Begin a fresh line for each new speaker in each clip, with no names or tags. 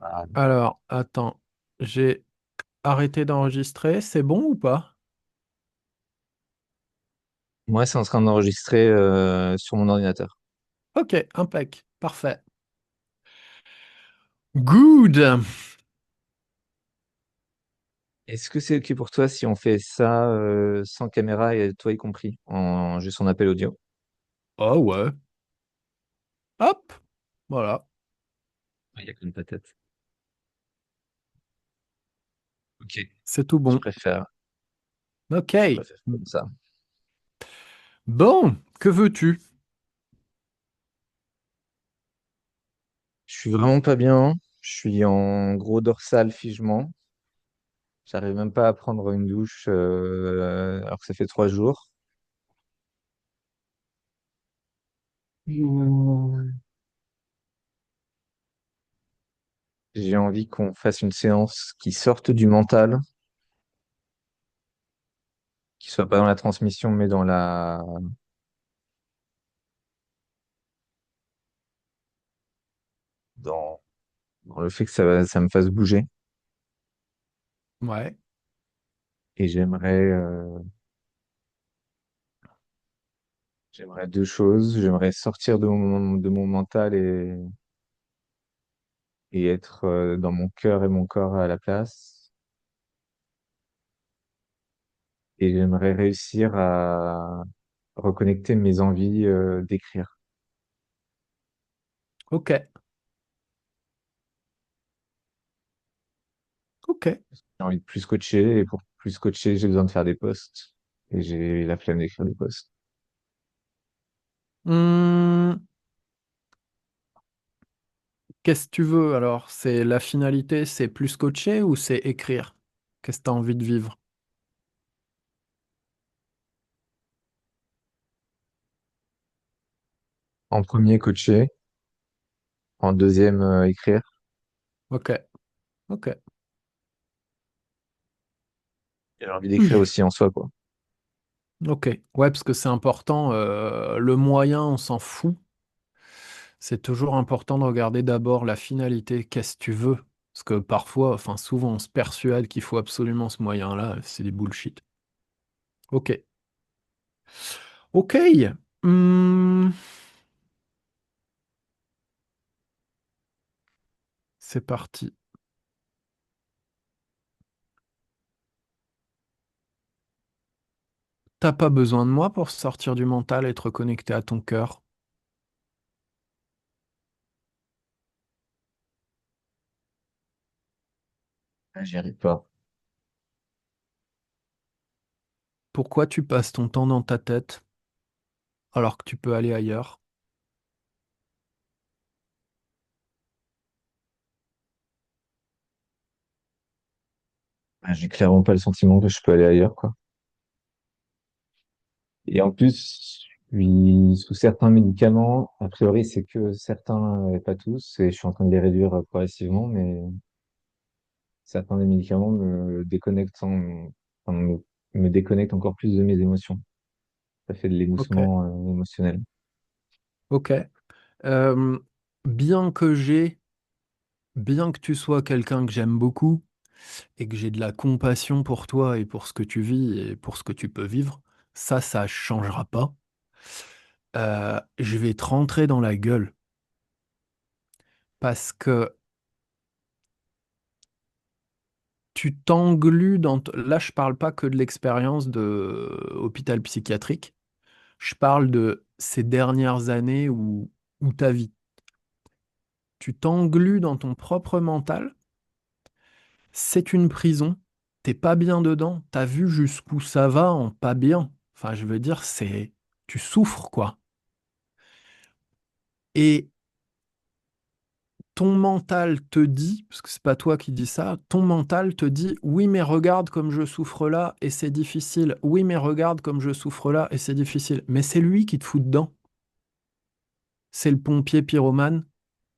Ah,
Alors, attends, j'ai arrêté d'enregistrer, c'est bon ou pas?
moi, c'est en train d'enregistrer sur mon ordinateur.
Ok, impec, parfait. Good!
Est-ce que c'est OK pour toi si on fait ça sans caméra et toi y compris, en juste en appel audio?
Oh ouais, hop, voilà,
Il y a qu'une tête. Ok,
c'est tout
je
bon.
préfère,
Ok,
je préfère comme ça.
bon, que veux-tu?
Je suis vraiment pas bien. Je suis en gros dorsal figement. J'arrive même pas à prendre une douche alors que ça fait 3 jours. J'ai envie qu'on fasse une séance qui sorte du mental, qui soit pas dans la transmission, mais dans, dans le fait que ça me fasse bouger.
Ouais,
Et j'aimerais deux choses. J'aimerais sortir de mon mental et être dans mon cœur et mon corps à la place. Et j'aimerais réussir à reconnecter mes envies d'écrire.
ok, ok.
J'ai envie de plus coacher et pour plus coacher, j'ai besoin de faire des posts. Et j'ai la flemme d'écrire des posts.
Hmm, qu'est-ce que tu veux alors? C'est la finalité, c'est plus coacher ou c'est écrire? Qu'est-ce que tu as envie de vivre?
En premier, coacher. En deuxième, écrire.
Ok, ok.
Et j'ai envie d'écrire aussi en soi, quoi.
Ok, ouais, parce que c'est important. Le moyen, on s'en fout. C'est toujours important de regarder d'abord la finalité. Qu'est-ce que tu veux? Parce que parfois, enfin souvent, on se persuade qu'il faut absolument ce moyen-là. C'est des bullshit. Ok, ok. Hmm, c'est parti. T'as pas besoin de moi pour sortir du mental et te reconnecter à ton cœur.
Ah, j'y arrive pas.
Pourquoi tu passes ton temps dans ta tête alors que tu peux aller ailleurs?
Ah, j'ai clairement pas le sentiment que je peux aller ailleurs, quoi. Et en plus, je suis sous certains médicaments. A priori, c'est que certains et pas tous. Et je suis en train de les réduire progressivement, mais certains des médicaments enfin, me déconnectent encore plus de mes émotions. Ça fait de
Ok,
l'émoussement émotionnel.
ok. Euh, bien que bien que tu sois quelqu'un que j'aime beaucoup, et que j'ai de la compassion pour toi et pour ce que tu vis et pour ce que tu peux vivre, ça changera pas. Je vais te rentrer dans la gueule parce que tu t'englues Là, je parle pas que de l'expérience de hôpital psychiatrique. Je parle de ces dernières années où ta vie. Tu t'englues dans ton propre mental. C'est une prison. T'es pas bien dedans. T'as vu jusqu'où ça va en pas bien. Enfin, je veux dire, tu souffres, quoi. Et ton mental te dit, parce que c'est pas toi qui dis ça, ton mental te dit, oui, mais regarde comme je souffre là et c'est difficile. Oui, mais regarde comme je souffre là et c'est difficile. Mais c'est lui qui te fout dedans. C'est le pompier pyromane.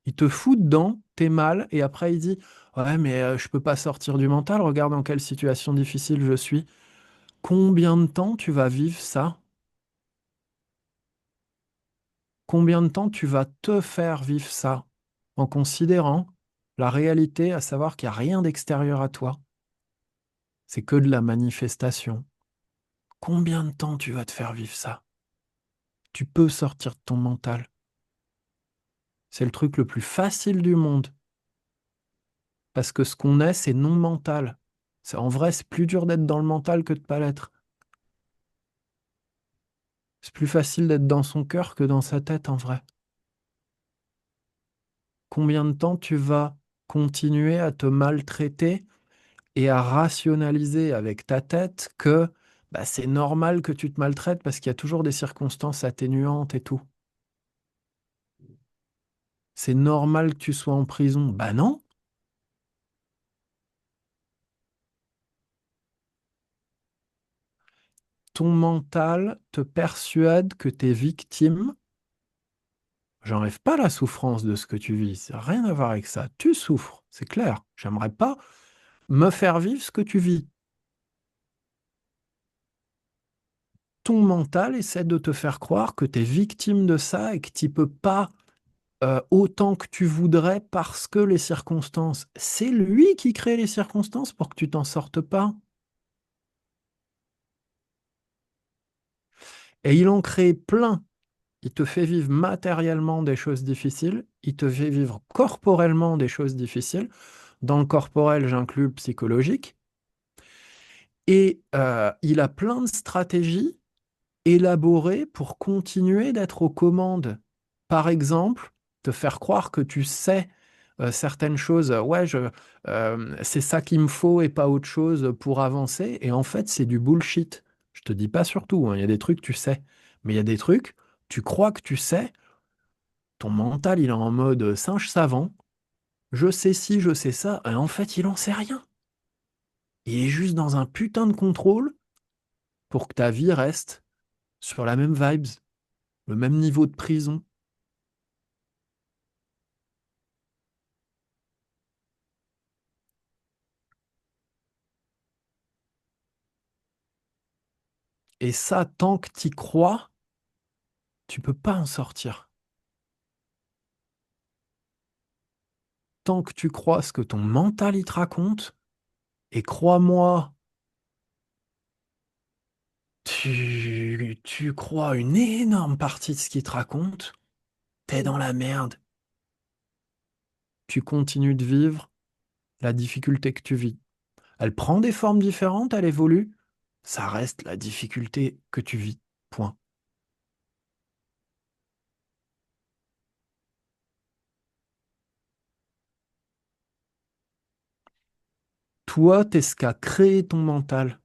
Il te fout dedans, t'es mal, et après il dit, ouais, mais je peux pas sortir du mental, regarde dans quelle situation difficile je suis. Combien de temps tu vas vivre ça? Combien de temps tu vas te faire vivre ça? En considérant La réalité, à savoir qu'il n'y a rien d'extérieur à toi, c'est que de la manifestation. Combien de temps tu vas te faire vivre ça? Tu peux sortir de ton mental. C'est le truc le plus facile du monde. Parce que ce qu'on est, c'est non mental. En vrai, c'est plus dur d'être dans le mental que de pas l'être. C'est plus facile d'être dans son cœur que dans sa tête, en vrai. Combien de temps tu vas continuer à te maltraiter et à rationaliser avec ta tête que bah, c'est normal que tu te maltraites parce qu'il y a toujours des circonstances atténuantes et tout. C'est normal que tu sois en prison. Bah non, ton mental te persuade que tu es victime. J'enlève pas la souffrance de ce que tu vis. Ça n'a rien à voir avec ça. Tu souffres, c'est clair. J'aimerais pas me faire vivre ce que tu vis. Ton mental essaie de te faire croire que tu es victime de ça et que tu peux pas autant que tu voudrais parce que les circonstances, c'est lui qui crée les circonstances pour que tu t'en sortes pas. Et il en crée plein. Il te fait vivre matériellement des choses difficiles, il te fait vivre corporellement des choses difficiles. Dans le corporel, j'inclus le psychologique. Et il a plein de stratégies élaborées pour continuer d'être aux commandes. Par exemple, te faire croire que tu sais certaines choses. Ouais, c'est ça qu'il me faut et pas autre chose pour avancer. Et en fait, c'est du bullshit. Je te dis pas surtout, hein, il y a des trucs tu sais. Mais il y a des trucs, tu crois que tu sais, ton mental il est en mode singe savant. Je sais ci, je sais ça. Et en fait, il en sait rien. Il est juste dans un putain de contrôle pour que ta vie reste sur la même vibes, le même niveau de prison. Et ça, tant que t'y crois, tu peux pas en sortir. Tant que tu crois ce que ton mental il te raconte, et crois-moi, tu crois une énorme partie de ce qu'il te raconte, t'es dans la merde. Tu continues de vivre la difficulté que tu vis. Elle prend des formes différentes, elle évolue. Ça reste la difficulté que tu vis. Point. Toi, t'es ce qu'a créé ton mental.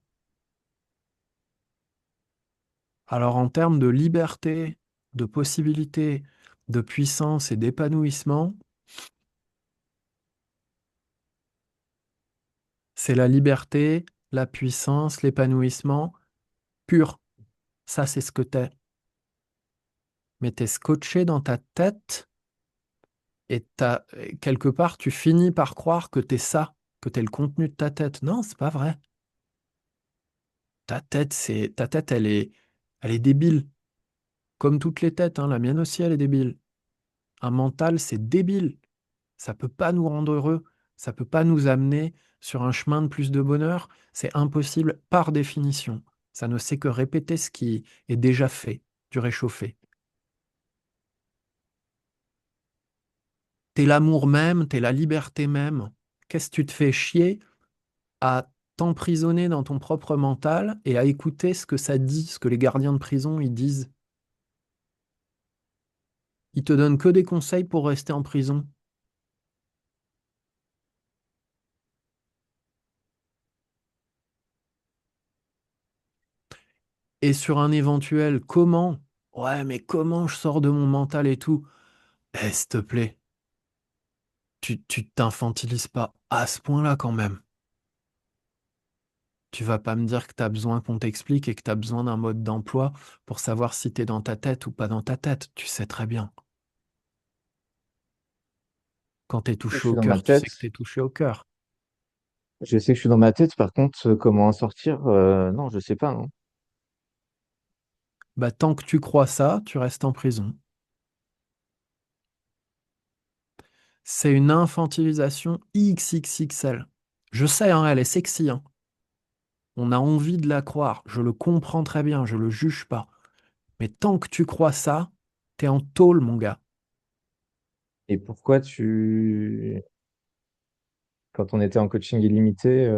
Alors en termes de liberté, de possibilité, de puissance et d'épanouissement, c'est la liberté, la puissance, l'épanouissement pur. Ça, c'est ce que t'es. Mais t'es scotché dans ta tête et quelque part, tu finis par croire que t'es ça, que t'es le contenu de ta tête. Non, c'est pas vrai. Ta tête, elle est débile. Comme toutes les têtes, hein. La mienne aussi, elle est débile. Un mental, c'est débile. Ça peut pas nous rendre heureux, ça peut pas nous amener sur un chemin de plus de bonheur. C'est impossible par définition. Ça ne sait que répéter ce qui est déjà fait, du réchauffé. T'es l'amour même, t'es la liberté même. Qu'est-ce que tu te fais chier à t'emprisonner dans ton propre mental et à écouter ce que ça dit, ce que les gardiens de prison ils disent? Ils te donnent que des conseils pour rester en prison. Et sur un éventuel comment, ouais, mais comment je sors de mon mental et tout, eh, s'il te plaît, tu t'infantilises pas à ce point-là quand même. Tu vas pas me dire que tu as besoin qu'on t'explique et que tu as besoin d'un mode d'emploi pour savoir si tu es dans ta tête ou pas dans ta tête. Tu sais très bien. Quand tu es
Je
touché
suis
au
dans ma
cœur, tu
tête.
sais que tu es touché au cœur.
Je sais que je suis dans ma tête. Par contre, comment en sortir? Non, je sais pas, hein.
Bah, tant que tu crois ça, tu restes en prison. C'est une infantilisation XXXL. Je sais, hein, elle est sexy, hein. On a envie de la croire. Je le comprends très bien, je le juge pas. Mais tant que tu crois ça, t'es en tôle, mon gars.
Et pourquoi quand on était en coaching illimité,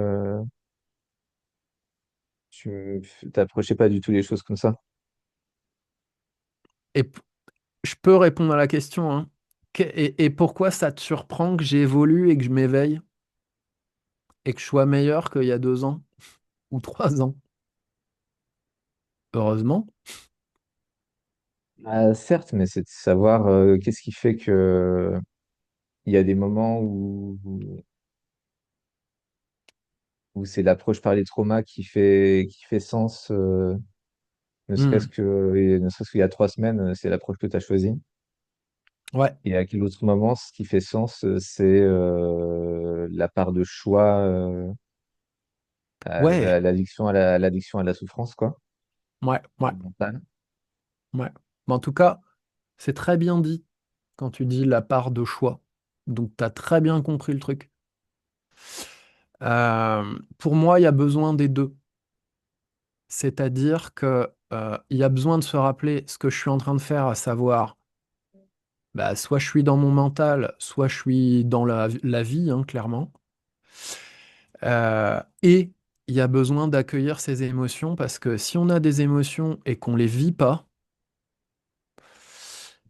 tu t'approchais pas du tout les choses comme ça?
Et je peux répondre à la question, hein. Et pourquoi ça te surprend que j'évolue et que je m'éveille et que je sois meilleur qu'il y a 2 ans ou 3 ans? Heureusement.
Certes, mais c'est de savoir qu'est-ce qui fait que il y a des moments où c'est l'approche par les traumas qui fait sens,
Hmm.
ne serait-ce qu'il y a 3 semaines, c'est l'approche que tu as choisie.
Ouais,
Et à quel autre moment, ce qui fait sens, c'est la part de choix
ouais,
à l'addiction à l'addiction à la souffrance, quoi,
ouais, ouais,
mentale.
ouais. Mais en tout cas, c'est très bien dit quand tu dis la part de choix. Donc, tu as très bien compris le truc. Pour moi, il y a besoin des deux. C'est-à-dire que, il y a besoin de se rappeler ce que je suis en train de faire, à savoir, bah, soit je suis dans mon mental, soit je suis dans la vie, hein, clairement. Et il y a besoin d'accueillir ces émotions parce que si on a des émotions et qu'on les vit pas,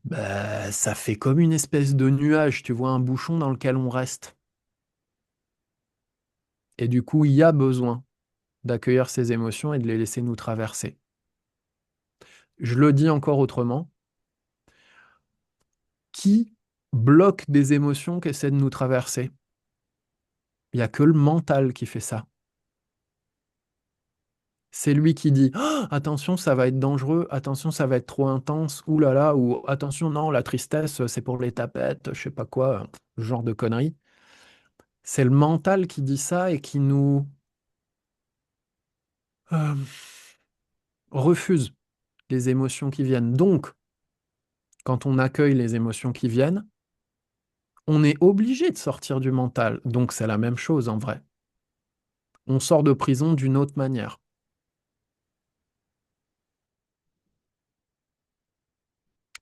bah, ça fait comme une espèce de nuage, tu vois, un bouchon dans lequel on reste. Et du coup, il y a besoin d'accueillir ces émotions et de les laisser nous traverser. Je le dis encore autrement, qui bloque des émotions qui essaient de nous traverser? Il n'y a que le mental qui fait ça. C'est lui qui dit ah, attention, ça va être dangereux, attention, ça va être trop intense, ouh là là, ou attention, non, la tristesse, c'est pour les tapettes, je sais pas quoi, ce genre de conneries. C'est le mental qui dit ça et qui nous euh, refuse les émotions qui viennent. Donc, quand on accueille les émotions qui viennent, on est obligé de sortir du mental. Donc, c'est la même chose en vrai. On sort de prison d'une autre manière.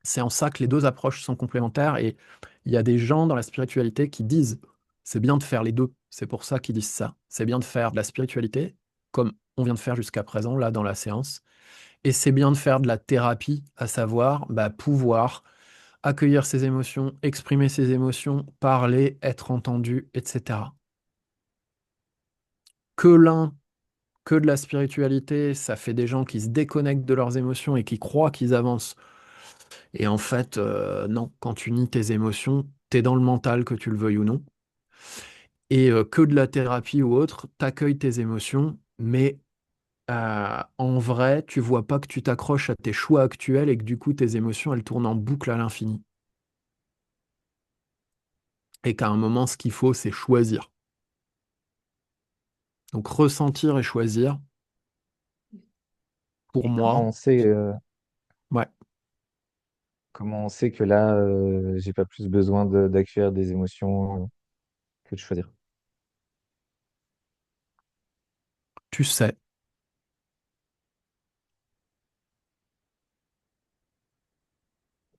C'est en ça que les deux approches sont complémentaires et il y a des gens dans la spiritualité qui disent c'est bien de faire les deux. C'est pour ça qu'ils disent ça. C'est bien de faire de la spiritualité, comme on vient de faire jusqu'à présent, là, dans la séance. Et c'est bien de faire de la thérapie, à savoir bah, pouvoir accueillir ses émotions, exprimer ses émotions, parler, être entendu, etc. Que l'un, que de la spiritualité, ça fait des gens qui se déconnectent de leurs émotions et qui croient qu'ils avancent. Et en fait, non, quand tu nies tes émotions, t'es dans le mental, que tu le veuilles ou non. Et que de la thérapie ou autre, t'accueilles tes émotions, mais en vrai, tu vois pas que tu t'accroches à tes choix actuels et que du coup, tes émotions, elles tournent en boucle à l'infini. Et qu'à un moment, ce qu'il faut, c'est choisir. Donc ressentir et choisir, pour
Et
moi, ouais,
comment on sait que là, j'ai pas plus besoin d'accueillir des émotions que de choisir?
tu sais.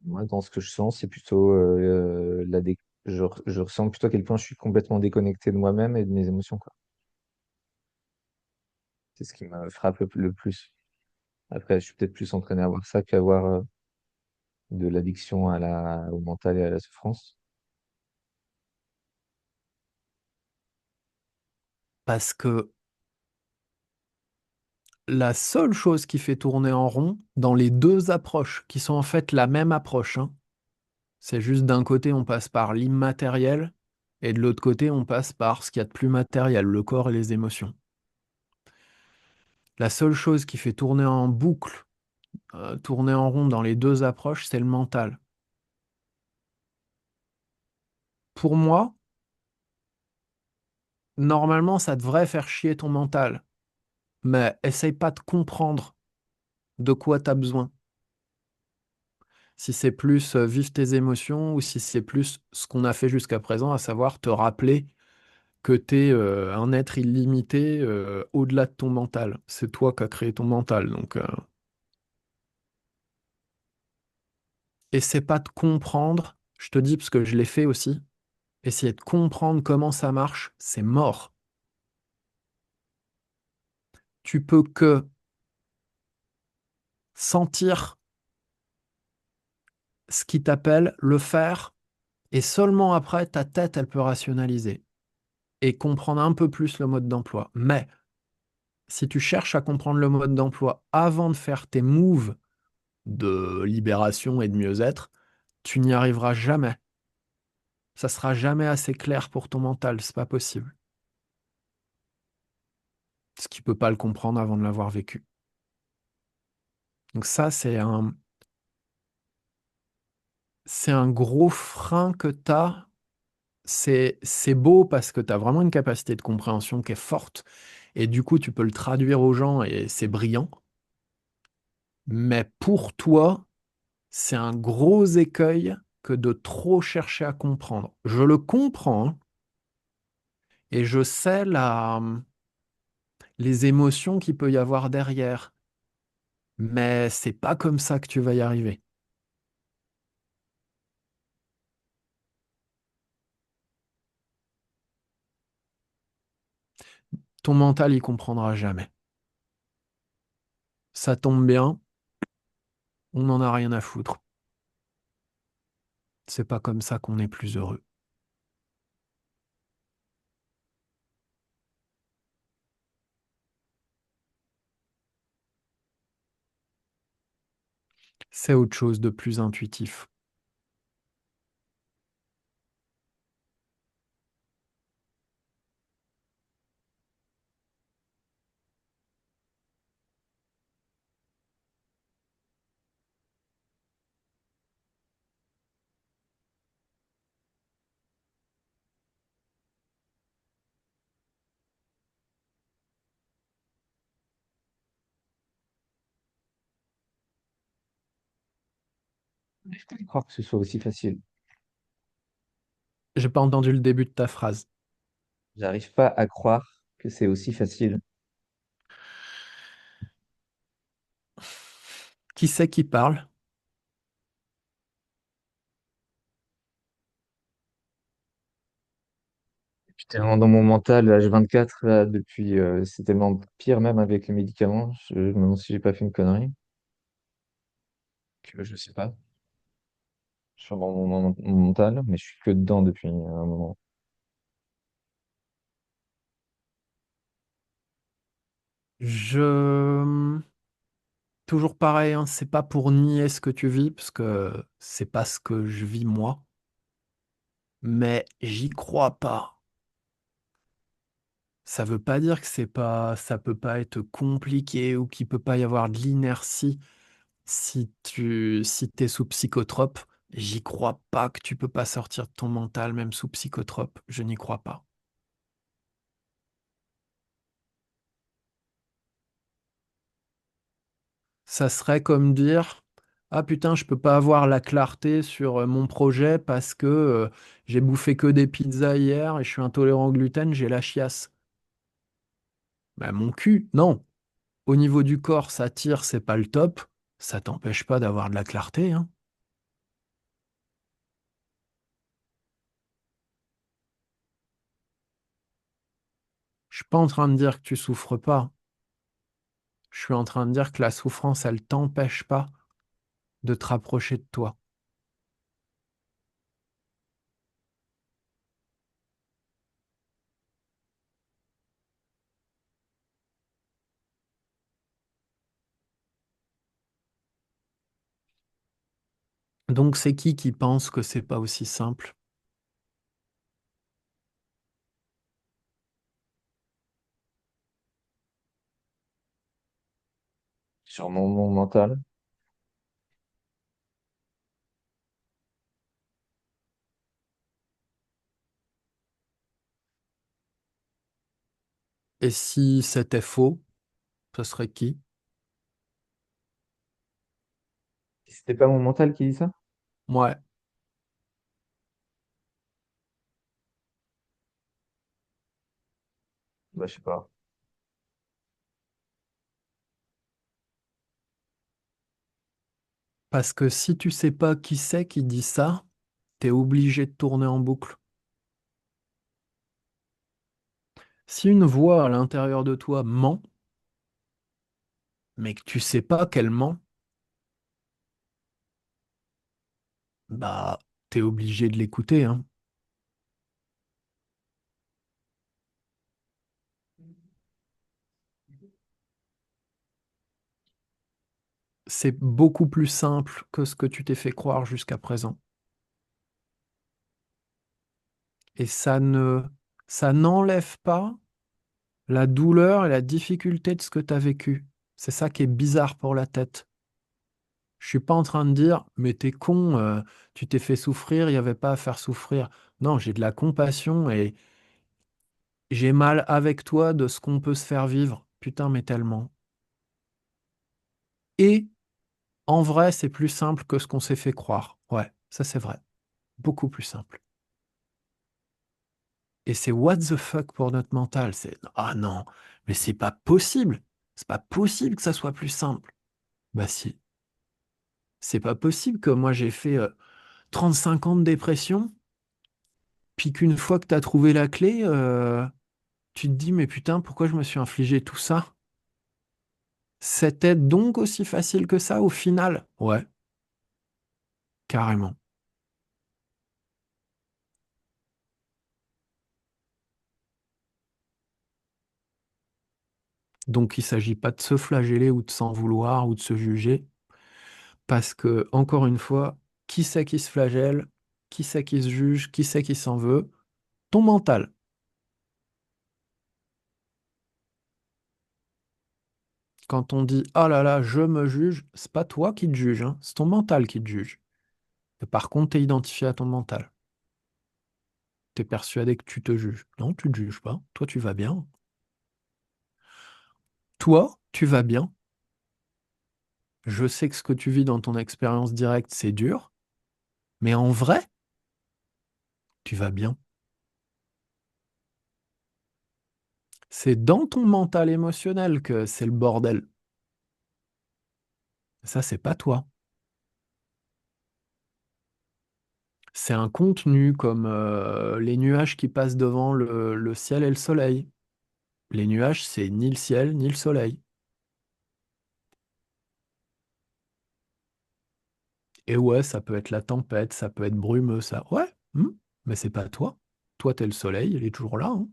Moi, dans ce que je sens, c'est plutôt je ressens plutôt à quel point je suis complètement déconnecté de moi-même et de mes émotions, quoi. C'est ce qui me frappe le plus. Après, je suis peut-être plus entraîné à voir ça qu'à voir de l'addiction au mental et à la souffrance.
Parce que la seule chose qui fait tourner en rond dans les deux approches, qui sont en fait la même approche, hein, c'est juste d'un côté on passe par l'immatériel et de l'autre côté on passe par ce qu'il y a de plus matériel, le corps et les émotions. La seule chose qui fait tourner en boucle, tourner en rond dans les deux approches, c'est le mental. Pour moi, normalement ça devrait faire chier ton mental, mais essaye pas de comprendre de quoi tu as besoin. Si c'est plus vivre tes émotions ou si c'est plus ce qu'on a fait jusqu'à présent, à savoir te rappeler que tu es un être illimité au-delà de ton mental. C'est toi qui as créé ton mental. Donc, essaie pas de comprendre. Je te dis parce que je l'ai fait aussi. Essayer de comprendre comment ça marche, c'est mort. Tu peux que sentir ce qui t'appelle, le faire, et seulement après, ta tête, elle peut rationaliser et comprendre un peu plus le mode d'emploi. Mais si tu cherches à comprendre le mode d'emploi avant de faire tes moves de libération et de mieux-être, tu n'y arriveras jamais. Ça sera jamais assez clair pour ton mental, c'est pas possible. Ce qui peut pas le comprendre avant de l'avoir vécu. Donc ça, c'est un gros frein que tu as. C'est beau parce que tu as vraiment une capacité de compréhension qui est forte et du coup, tu peux le traduire aux gens et c'est brillant. Mais pour toi, c'est un gros écueil que de trop chercher à comprendre. Je le comprends hein, et je sais les émotions qu'il peut y avoir derrière, mais c'est pas comme ça que tu vas y arriver. Ton mental, il comprendra jamais. Ça tombe bien, on n'en a rien à foutre. C'est pas comme ça qu'on est plus heureux. C'est autre chose de plus intuitif.
Je peux pas croire que ce soit aussi facile.
J'ai pas entendu le début de ta phrase.
J'arrive pas à croire que c'est aussi facile.
Qui c'est qui parle?
J'étais vraiment dans mon mental, H24, là, depuis, c'est tellement pire même avec les médicaments. Je me demande si j'ai pas fait une connerie. Que je sais pas. Je suis dans mon mental, mais je suis que dedans depuis un moment.
Je... Toujours pareil, hein, c'est pas pour nier ce que tu vis, parce que c'est pas ce que je vis moi, mais j'y crois pas. Ça veut pas dire que c'est pas, ça peut pas être compliqué ou qu'il peut pas y avoir de l'inertie si t'es sous psychotrope. J'y crois pas que tu peux pas sortir de ton mental même sous psychotrope. Je n'y crois pas. Ça serait comme dire, ah putain, je peux pas avoir la clarté sur mon projet parce que j'ai bouffé que des pizzas hier et je suis intolérant au gluten, j'ai la chiasse. Bah, mon cul, non. Au niveau du corps, ça tire, c'est pas le top. Ça t'empêche pas d'avoir de la clarté, hein. Je suis pas en train de dire que tu souffres pas. Je suis en train de dire que la souffrance, elle t'empêche pas de te rapprocher de toi. Donc c'est qui pense que c'est pas aussi simple?
Sur mon mental.
Et si c'était faux, ce serait qui?
C'était pas mon mental qui dit ça?
Ouais,
Bah, je sais pas.
parce que si tu sais pas qui c'est qui dit ça, t'es obligé de tourner en boucle. Si une voix à l'intérieur de toi ment, mais que tu sais pas qu'elle ment, bah, t'es obligé de l'écouter, hein. C'est beaucoup plus simple que ce que tu t'es fait croire jusqu'à présent. Et ça n'enlève pas la douleur et la difficulté de ce que tu as vécu. C'est ça qui est bizarre pour la tête. Je suis pas en train de dire, mais t'es con, tu t'es fait souffrir, il n'y avait pas à faire souffrir. Non, j'ai de la compassion et j'ai mal avec toi de ce qu'on peut se faire vivre. Putain, mais tellement. Et en vrai, c'est plus simple que ce qu'on s'est fait croire. Ouais, ça c'est vrai. Beaucoup plus simple. Et c'est what the fuck pour notre mental. C'est ah non, mais c'est pas possible. C'est pas possible que ça soit plus simple. Bah si. C'est pas possible que moi j'ai fait 35 ans de dépression, puis qu'une fois que t'as trouvé la clé, tu te dis mais putain, pourquoi je me suis infligé tout ça? C'était donc aussi facile que ça au final? Ouais, carrément. Donc il s'agit pas de se flageller ou de s'en vouloir ou de se juger, parce que, encore une fois, qui c'est qui se flagelle? Qui c'est qui se juge? Qui c'est qui s'en veut? Ton mental. Quand on dit ah là là, je me juge, c'est pas toi qui te juge, hein, c'est ton mental qui te juge. Et par contre, t'es identifié à ton mental. T'es persuadé que tu te juges. Non, tu te juges pas. Toi, tu vas bien. Toi, tu vas bien. Je sais que ce que tu vis dans ton expérience directe, c'est dur, mais en vrai, tu vas bien. C'est dans ton mental émotionnel que c'est le bordel. Ça, c'est pas toi. C'est un contenu comme les nuages qui passent devant le ciel et le soleil. Les nuages, c'est ni le ciel ni le soleil. Et ouais, ça peut être la tempête, ça peut être brumeux, ça. Ouais, mais c'est pas toi. Toi, t'es le soleil, il est toujours là, hein.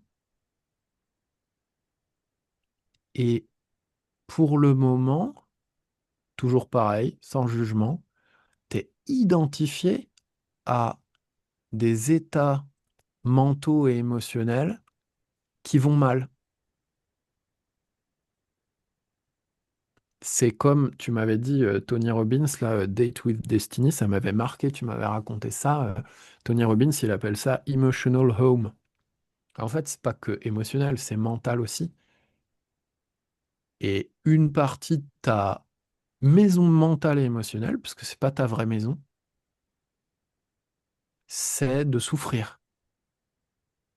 Et pour le moment, toujours pareil, sans jugement, t'es identifié à des états mentaux et émotionnels qui vont mal. C'est comme tu m'avais dit, Tony Robbins, là, Date with Destiny, ça m'avait marqué, tu m'avais raconté ça. Tony Robbins, il appelle ça emotional home. En fait, c'est pas que émotionnel, c'est mental aussi. Et une partie de ta maison mentale et émotionnelle, parce que c'est pas ta vraie maison, c'est de souffrir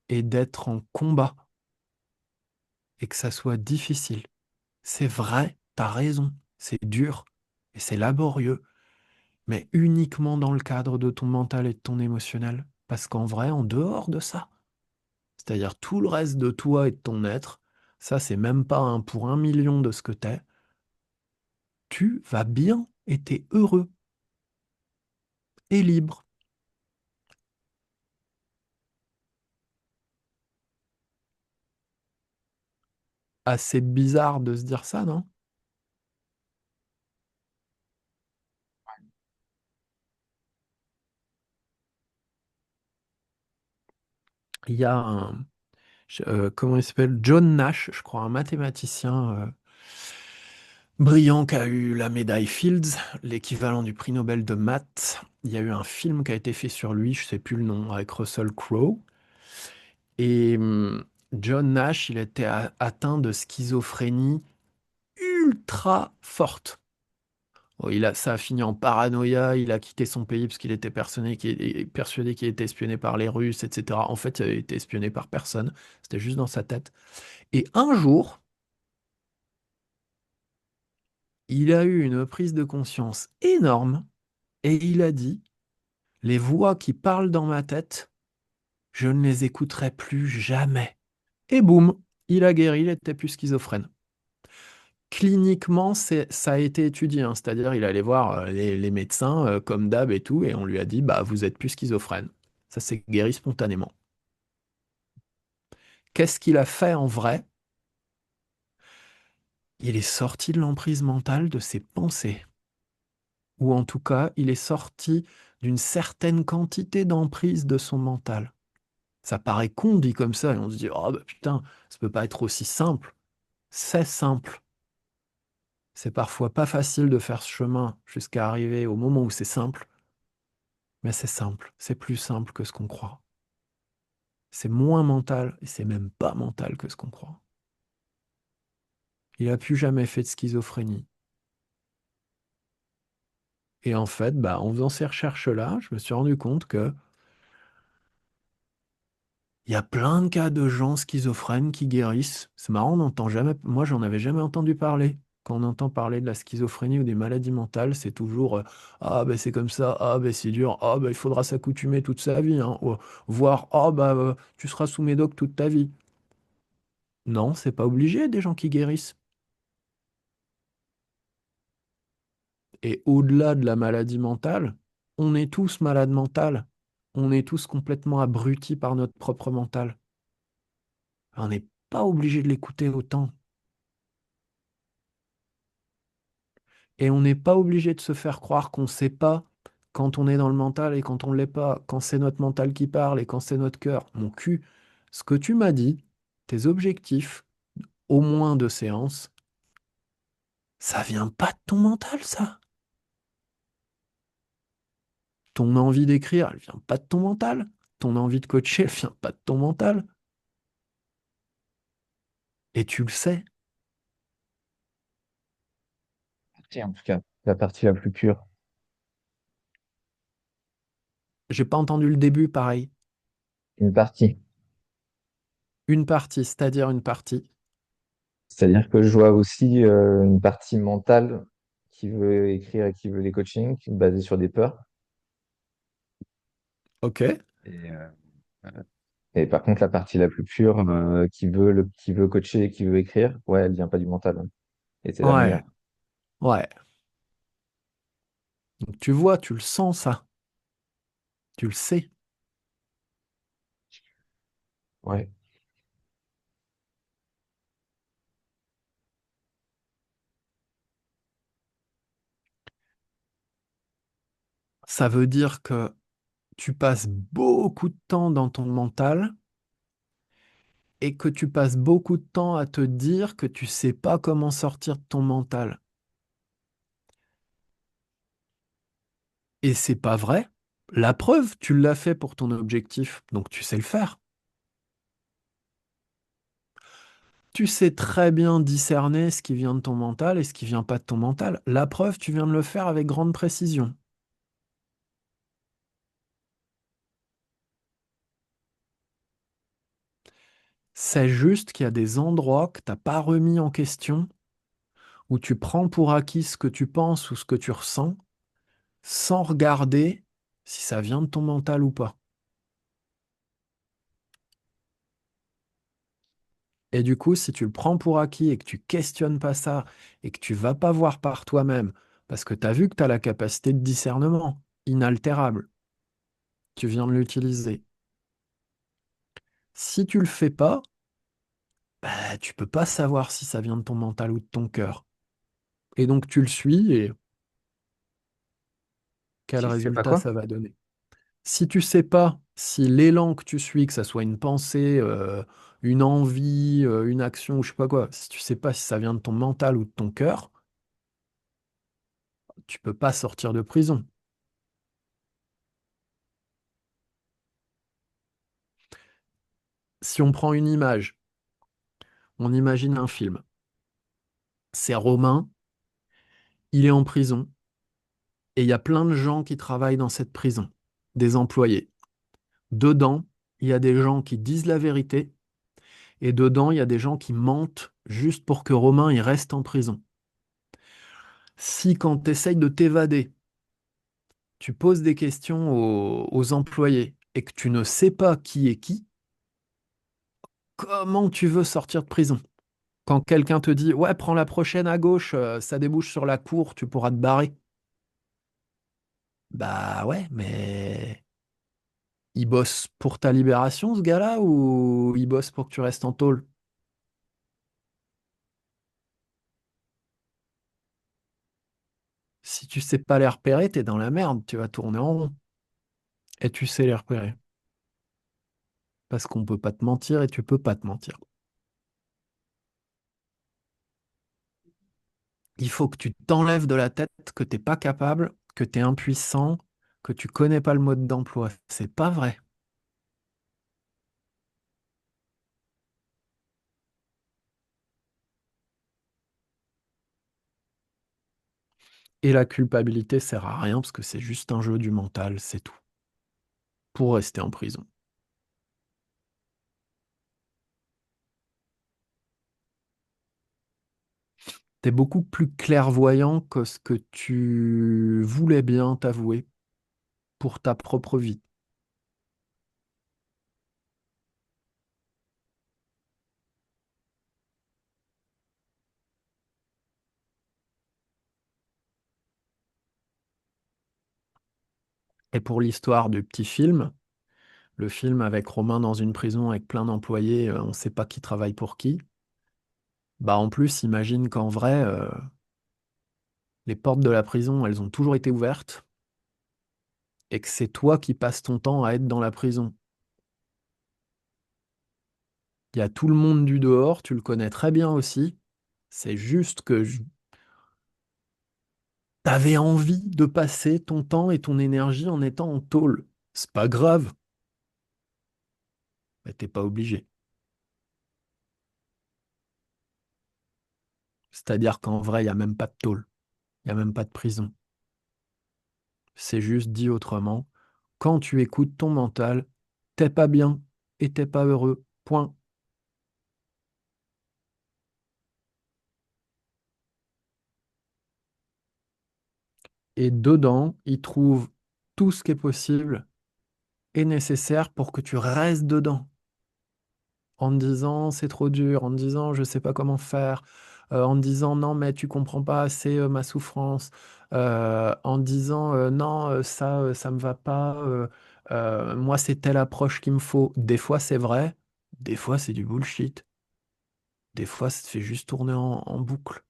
et d'être en combat et que ça soit difficile. C'est vrai, t'as raison, c'est dur et c'est laborieux, mais uniquement dans le cadre de ton mental et de ton émotionnel. Parce qu'en vrai, en dehors de ça, c'est-à-dire tout le reste de toi et de ton être, ça c'est même pas un pour 1 million de ce que t'es, tu vas bien et t'es heureux et libre. Assez bizarre de se dire ça, non? Il y a comment il s'appelle? John Nash, je crois, un mathématicien brillant qui a eu la médaille Fields, l'équivalent du prix Nobel de maths. Il y a eu un film qui a été fait sur lui, je sais plus le nom, avec Russell Crowe. Et John Nash, il était atteint de schizophrénie ultra forte. Bon, ça a fini en paranoïa, il a quitté son pays parce qu'il était persuadé qu'il était espionné par les Russes, etc. En fait, il était espionné par personne. C'était juste dans sa tête. Et un jour, il a eu une prise de conscience énorme et il a dit, les voix qui parlent dans ma tête, je ne les écouterai plus jamais. Et boum, il a guéri, il était plus schizophrène. Cliniquement, ça a été étudié, hein, c'est-à-dire il allait voir les médecins comme d'hab et tout, et on lui a dit, bah vous êtes plus schizophrène. Ça s'est guéri spontanément. Qu'est-ce qu'il a fait en vrai? Il est sorti de l'emprise mentale de ses pensées, ou en tout cas, il est sorti d'une certaine quantité d'emprise de son mental. Ça paraît con dit comme ça, et on se dit, oh bah putain, ça peut pas être aussi simple. C'est simple. C'est parfois pas facile de faire ce chemin jusqu'à arriver au moment où c'est simple, mais c'est simple. C'est plus simple que ce qu'on croit. C'est moins mental, et c'est même pas mental que ce qu'on croit. Il a plus jamais fait de schizophrénie. Et en fait, bah, en faisant ces recherches-là, je me suis rendu compte que il y a plein de cas de gens schizophrènes qui guérissent. C'est marrant, on n'entend jamais. Moi, j'en avais jamais entendu parler. Quand on entend parler de la schizophrénie ou des maladies mentales, c'est toujours ah ben c'est comme ça, ah ben c'est dur, ah ben il faudra s'accoutumer toute sa vie, hein, ou, voire ah bah tu seras sous médoc toute ta vie. Non, c'est pas obligé des gens qui guérissent. Et au-delà de la maladie mentale, on est tous malades mentales. On est tous complètement abrutis par notre propre mental. On n'est pas obligé de l'écouter autant. Et on n'est pas obligé de se faire croire qu'on ne sait pas quand on est dans le mental et quand on ne l'est pas, quand c'est notre mental qui parle et quand c'est notre cœur. Mon cul, ce que tu m'as dit, tes objectifs, au moins 2 séances, ça vient pas de ton mental, ça. Ton envie d'écrire, elle vient pas de ton mental. Ton envie de coacher, elle vient pas de ton mental. Et tu le sais.
En tout cas, la partie la plus pure.
J'ai pas entendu le début, pareil.
Une partie.
Une partie, c'est-à-dire une partie.
C'est-à-dire que je vois aussi une partie mentale qui veut écrire et qui veut des coachings, basée sur des peurs.
Ok.
Et, et par contre, la partie la plus pure, qui veut coacher et qui veut écrire, ouais, elle vient pas du mental, hein. Et c'est la
Ouais.
meilleure.
Ouais. Donc tu vois, tu le sens, ça. Tu le sais.
Ouais.
Ça veut dire que tu passes beaucoup de temps dans ton mental et que tu passes beaucoup de temps à te dire que tu sais pas comment sortir de ton mental. Et c'est pas vrai. La preuve, tu l'as fait pour ton objectif, donc tu sais le faire. Tu sais très bien discerner ce qui vient de ton mental et ce qui vient pas de ton mental. La preuve, tu viens de le faire avec grande précision. C'est juste qu'il y a des endroits que t'as pas remis en question, où tu prends pour acquis ce que tu penses ou ce que tu ressens, sans regarder si ça vient de ton mental ou pas. Et du coup, si tu le prends pour acquis et que tu questionnes pas ça et que tu vas pas voir par toi-même, parce que tu as vu que tu as la capacité de discernement inaltérable, tu viens de l'utiliser. Si tu le fais pas, bah, tu peux pas savoir si ça vient de ton mental ou de ton cœur. Et donc tu le suis et quel
Si je fais pas
résultat
quoi?
ça va donner. Si tu sais pas si l'élan que tu suis, que ça soit une pensée, une envie, une action ou je sais pas quoi, si tu sais pas si ça vient de ton mental ou de ton cœur, tu peux pas sortir de prison. Si on prend une image, on imagine un film. C'est Romain, il est en prison, Et il y a plein de gens qui travaillent dans cette prison, des employés. Dedans, il y a des gens qui disent la vérité, et dedans, il y a des gens qui mentent juste pour que Romain il reste en prison. Si quand tu essayes de t'évader, tu poses des questions aux employés et que tu ne sais pas qui est qui, comment tu veux sortir de prison? Quand quelqu'un te dit, ouais, prends la prochaine à gauche, ça débouche sur la cour, tu pourras te barrer. Bah ouais, mais il bosse pour ta libération, ce gars-là, ou il bosse pour que tu restes en tôle? Si tu sais pas les repérer, t'es dans la merde, tu vas tourner en rond. Et tu sais les repérer. Parce qu'on peut pas te mentir et tu peux pas te mentir. Il faut que tu t'enlèves de la tête que t'es pas capable, que t'es impuissant, que tu connais pas le mode d'emploi. C'est pas vrai. Et la culpabilité sert à rien parce que c'est juste un jeu du mental, c'est tout. Pour rester en prison. T'es beaucoup plus clairvoyant que ce que tu voulais bien t'avouer pour ta propre vie. Et pour l'histoire du petit film, le film avec Romain dans une prison avec plein d'employés, on ne sait pas qui travaille pour qui. Bah en plus, imagine qu'en vrai, les portes de la prison, elles ont toujours été ouvertes et que c'est toi qui passes ton temps à être dans la prison. Il y a tout le monde du dehors, tu le connais très bien aussi. C'est juste que t'avais envie de passer ton temps et ton énergie en étant en tôle. C'est pas grave, mais t'es pas obligé. C'est-à-dire qu'en vrai, il n'y a même pas de tôle, il n'y a même pas de prison. C'est juste dit autrement, quand tu écoutes ton mental, t'es pas bien et t'es pas heureux. Point. Et dedans, il trouve tout ce qui est possible et nécessaire pour que tu restes dedans. En te disant c'est trop dur, en te disant je sais pas comment faire, en te disant non mais tu comprends pas assez ma souffrance, en te disant non ça ça me va pas, moi c'est telle approche qu'il me faut. Des fois c'est vrai, des fois c'est du bullshit, des fois ça te fait juste tourner en boucle.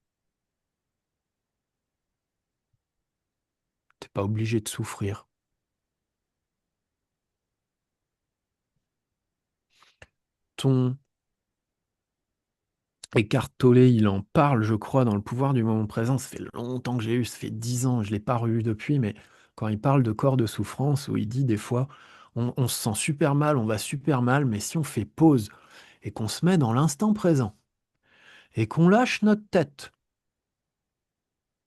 T'es pas obligé de souffrir. Ton Eckhart Tolle, il en parle, je crois, dans Le pouvoir du moment présent. Ça fait longtemps que j'ai eu, ça fait 10 ans, je ne l'ai pas revu depuis, mais quand il parle de corps de souffrance, où il dit des fois, on se sent super mal, on va super mal, mais si on fait pause et qu'on se met dans l'instant présent et qu'on lâche notre tête,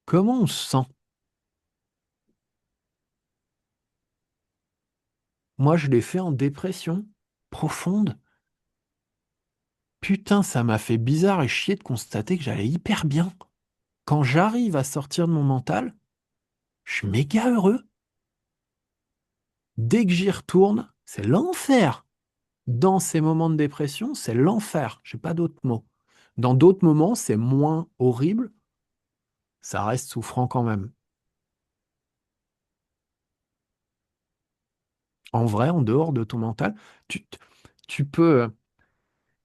comment on se sent? Moi, je l'ai fait en dépression profonde. Putain, ça m'a fait bizarre et chier de constater que j'allais hyper bien. Quand j'arrive à sortir de mon mental, je suis méga heureux. Dès que j'y retourne, c'est l'enfer. Dans ces moments de dépression, c'est l'enfer. Je n'ai pas d'autres mots. Dans d'autres moments, c'est moins horrible. Ça reste souffrant quand même. En vrai, en dehors de ton mental, tu, tu peux.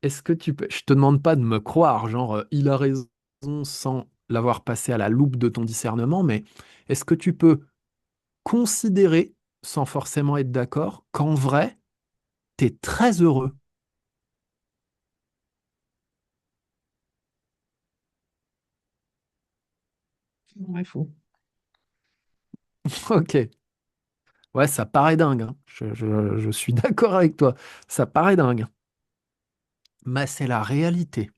Est-ce que tu peux. Je te demande pas de me croire, genre, il a raison sans l'avoir passé à la loupe de ton discernement, mais est-ce que tu peux considérer, sans forcément être d'accord, qu'en vrai, tu es très heureux?
Ouais, fou.
Ok. Ouais, ça paraît dingue, hein. Je suis d'accord avec toi. Ça paraît dingue. Mais c'est la réalité.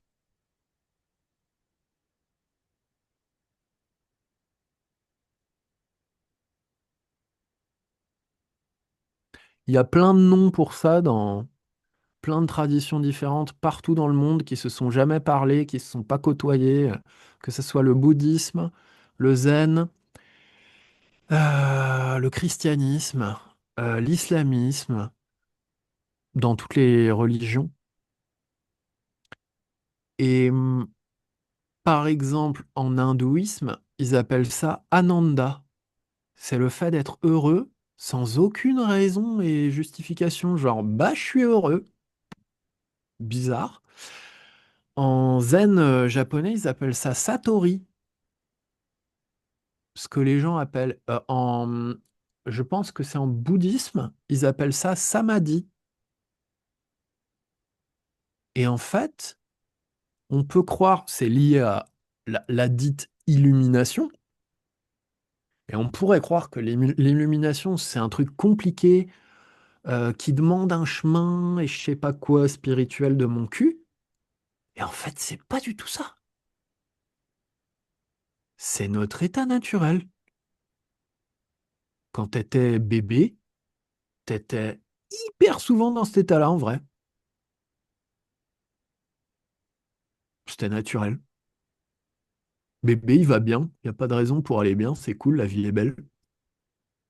Il y a plein de noms pour ça dans plein de traditions différentes partout dans le monde qui se sont jamais parlé, qui se sont pas côtoyés, que ce soit le bouddhisme, le zen, le christianisme, l'islamisme, dans toutes les religions. Et par exemple, en hindouisme, ils appellent ça Ananda. C'est le fait d'être heureux sans aucune raison et justification. Genre, bah, je suis heureux. Bizarre. En zen japonais, ils appellent ça Satori. Ce que les gens appellent je pense que c'est en bouddhisme, ils appellent ça Samadhi. Et en fait, on peut croire, c'est lié à la dite illumination, et on pourrait croire que l'illumination, c'est un truc compliqué, qui demande un chemin et je sais pas quoi spirituel de mon cul. Et en fait, c'est pas du tout ça. C'est notre état naturel. Quand t'étais bébé, t'étais hyper souvent dans cet état-là en vrai. C'était naturel. Bébé, il va bien, il n'y a pas de raison pour aller bien, c'est cool, la vie est belle.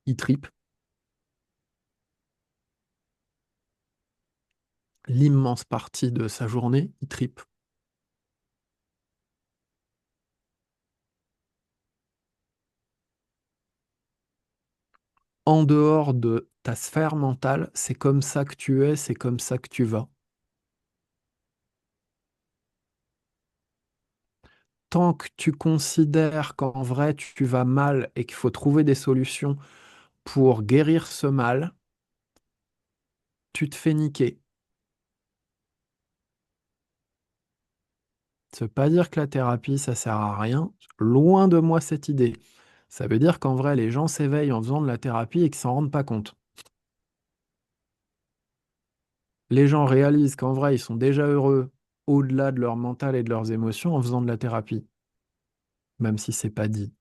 Il tripe. L'immense partie de sa journée, il tripe. En dehors de ta sphère mentale, c'est comme ça que tu es, c'est comme ça que tu vas. Tant que tu considères qu'en vrai tu vas mal et qu'il faut trouver des solutions pour guérir ce mal, tu te fais niquer. Ça veut pas dire que la thérapie, ça sert à rien. Loin de moi cette idée. Ça veut dire qu'en vrai, les gens s'éveillent en faisant de la thérapie et qu'ils s'en rendent pas compte. Les gens réalisent qu'en vrai, ils sont déjà heureux au-delà de leur mental et de leurs émotions en faisant de la thérapie, même si c'est pas dit.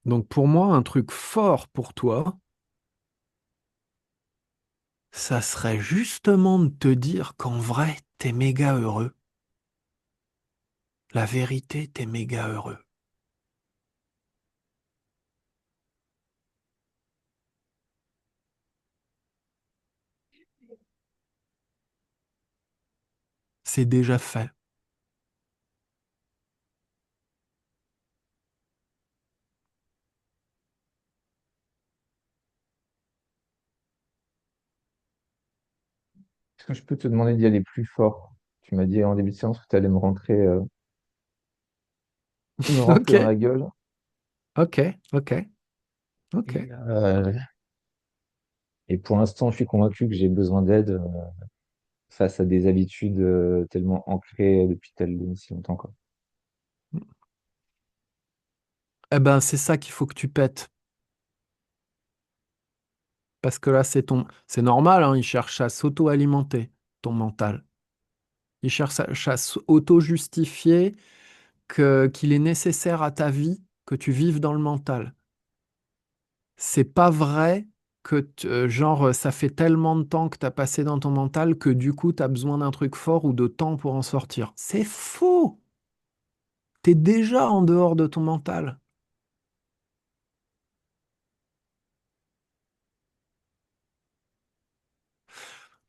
Donc pour moi, un truc fort pour toi, ça serait justement de te dire qu'en vrai, t'es méga heureux. La vérité, t'es méga heureux. C'est déjà fait.
Est-ce que je peux te demander d'y aller plus fort? Tu m'as dit en début de séance que tu allais me
Ok,
rentrer dans la gueule.
ok, ok, ok.
Et, et pour l'instant, je suis convaincu que j'ai besoin d'aide face à des habitudes tellement ancrées depuis si longtemps, quoi.
Eh ben, c'est ça qu'il faut que tu pètes. Parce que là, c'est normal, hein, il cherche à s'auto-alimenter, ton mental. Il cherche à s'auto-justifier qu'il est nécessaire à ta vie que tu vives dans le mental. C'est pas vrai que, genre, ça fait tellement de temps que tu as passé dans ton mental que du coup, tu as besoin d'un truc fort ou de temps pour en sortir. C'est faux! T'es déjà en dehors de ton mental.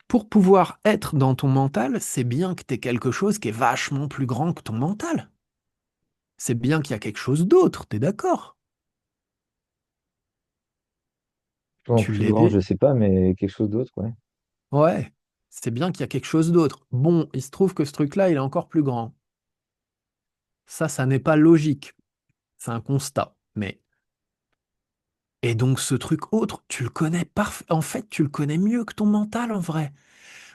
Pour pouvoir être dans ton mental, c'est bien que tu aies quelque chose qui est vachement plus grand que ton mental. C'est bien qu'il y a quelque chose d'autre, t'es d'accord?
En
Tu
plus
l'es
grand,
dé-
je sais pas, mais quelque chose d'autre, ouais.
Ouais, c'est bien qu'il y a quelque chose d'autre. Bon, il se trouve que ce truc-là, il est encore plus grand. Ça n'est pas logique. C'est un constat. Mais et donc ce truc autre, tu le connais en fait, tu le connais mieux que ton mental en vrai.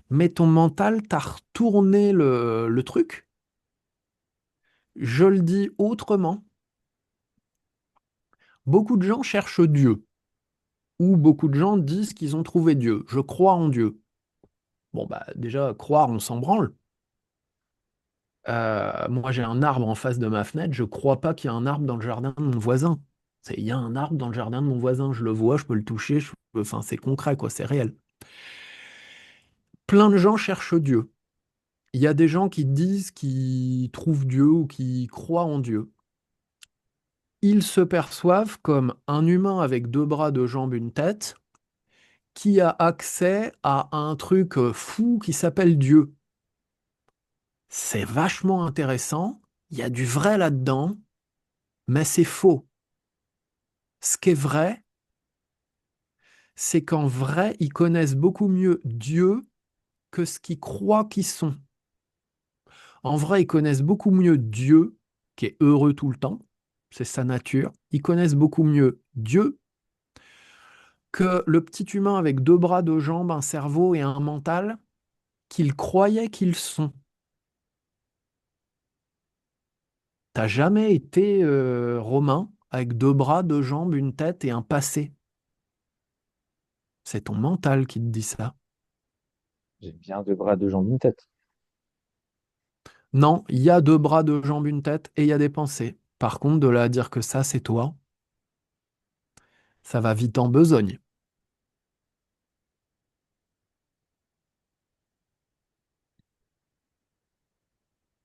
Mais ton mental t'a retourné le truc. Je le dis autrement. Beaucoup de gens cherchent Dieu. Ou beaucoup de gens disent qu'ils ont trouvé Dieu. Je crois en Dieu. Bon, bah déjà, croire, on s'en branle. Moi, j'ai un arbre en face de ma fenêtre. Je crois pas qu'il y a un arbre dans le jardin de mon voisin. Il y a un arbre dans le jardin de mon voisin. Je le vois, je peux le toucher. Enfin, c'est concret, quoi. C'est réel. Plein de gens cherchent Dieu. Il y a des gens qui disent qu'ils trouvent Dieu ou qui croient en Dieu. Ils se perçoivent comme un humain avec deux bras, deux jambes, une tête, qui a accès à un truc fou qui s'appelle Dieu. C'est vachement intéressant. Il y a du vrai là-dedans, mais c'est faux. Ce qui est vrai, c'est qu'en vrai, ils connaissent beaucoup mieux Dieu que ce qu'ils croient qu'ils sont. En vrai, ils connaissent beaucoup mieux Dieu, qui est heureux tout le temps, c'est sa nature. Ils connaissent beaucoup mieux Dieu que le petit humain avec deux bras, deux jambes, un cerveau et un mental qu'ils croyaient qu'ils sont. T'as jamais été romain avec deux bras, deux jambes, une tête et un passé. C'est ton mental qui te dit ça.
J'ai bien deux bras, deux jambes, une tête.
Non, il y a deux bras, deux jambes, une tête et il y a des pensées. Par contre, de là à dire que ça, c'est toi, ça va vite en besogne.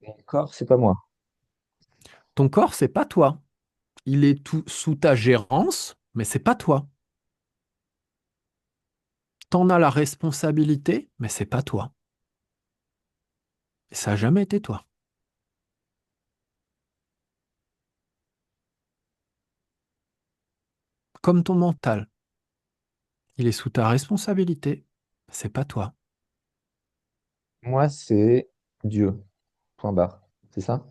Mon corps, c'est pas moi.
Ton corps, c'est pas toi. Il est tout sous ta gérance, mais c'est pas toi. T'en as la responsabilité, mais c'est pas toi. Et ça n'a jamais été toi. Comme ton mental, il est sous ta responsabilité, c'est pas toi.
Moi, c'est Dieu. Point barre. C'est ça?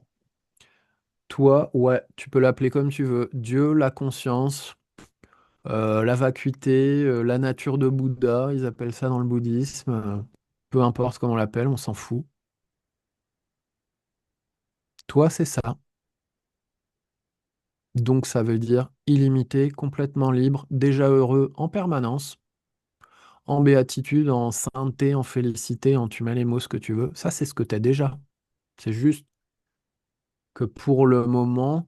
Toi, ouais, tu peux l'appeler comme tu veux. Dieu, la conscience, la vacuité, la nature de Bouddha, ils appellent ça dans le bouddhisme. Peu importe comment on l'appelle, on s'en fout. Toi, c'est ça. Donc ça veut dire illimité, complètement libre, déjà heureux en permanence, en béatitude, en sainteté, en félicité, en tu mets les mots ce que tu veux. Ça, c'est ce que tu es déjà. C'est juste que pour le moment,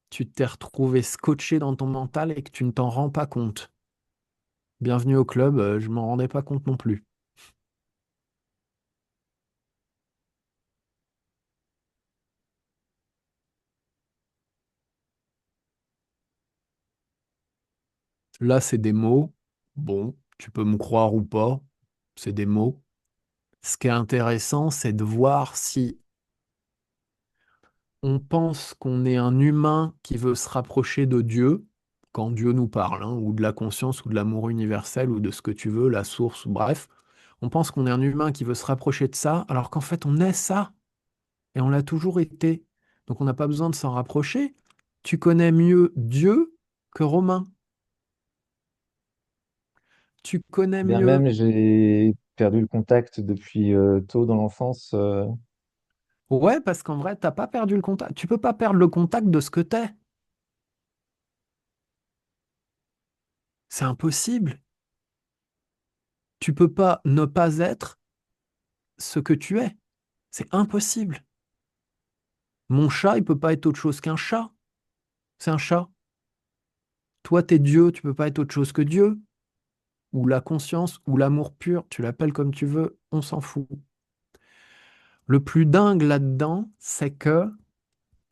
tu t'es retrouvé scotché dans ton mental et que tu ne t'en rends pas compte. Bienvenue au club, je m'en rendais pas compte non plus. Là, c'est des mots. Bon, tu peux me croire ou pas, c'est des mots. Ce qui est intéressant, c'est de voir si on pense qu'on est un humain qui veut se rapprocher de Dieu, quand Dieu nous parle, hein, ou de la conscience, ou de l'amour universel, ou de ce que tu veux, la source, ou bref. On pense qu'on est un humain qui veut se rapprocher de ça, alors qu'en fait, on est ça, et on l'a toujours été. Donc on n'a pas besoin de s'en rapprocher. Tu connais mieux Dieu que Romain. Tu connais
Bien
mieux.
même, j'ai perdu le contact depuis tôt dans l'enfance.
Ouais, parce qu'en vrai, t'as pas perdu le contact. Tu peux pas perdre le contact de ce que t'es. C'est impossible. Tu peux pas ne pas être ce que tu es. C'est impossible. Mon chat, il peut pas être autre chose qu'un chat. C'est un chat. Toi, t'es Dieu, tu peux pas être autre chose que Dieu. Ou la conscience, ou l'amour pur, tu l'appelles comme tu veux, on s'en fout. Le plus dingue là-dedans, c'est que...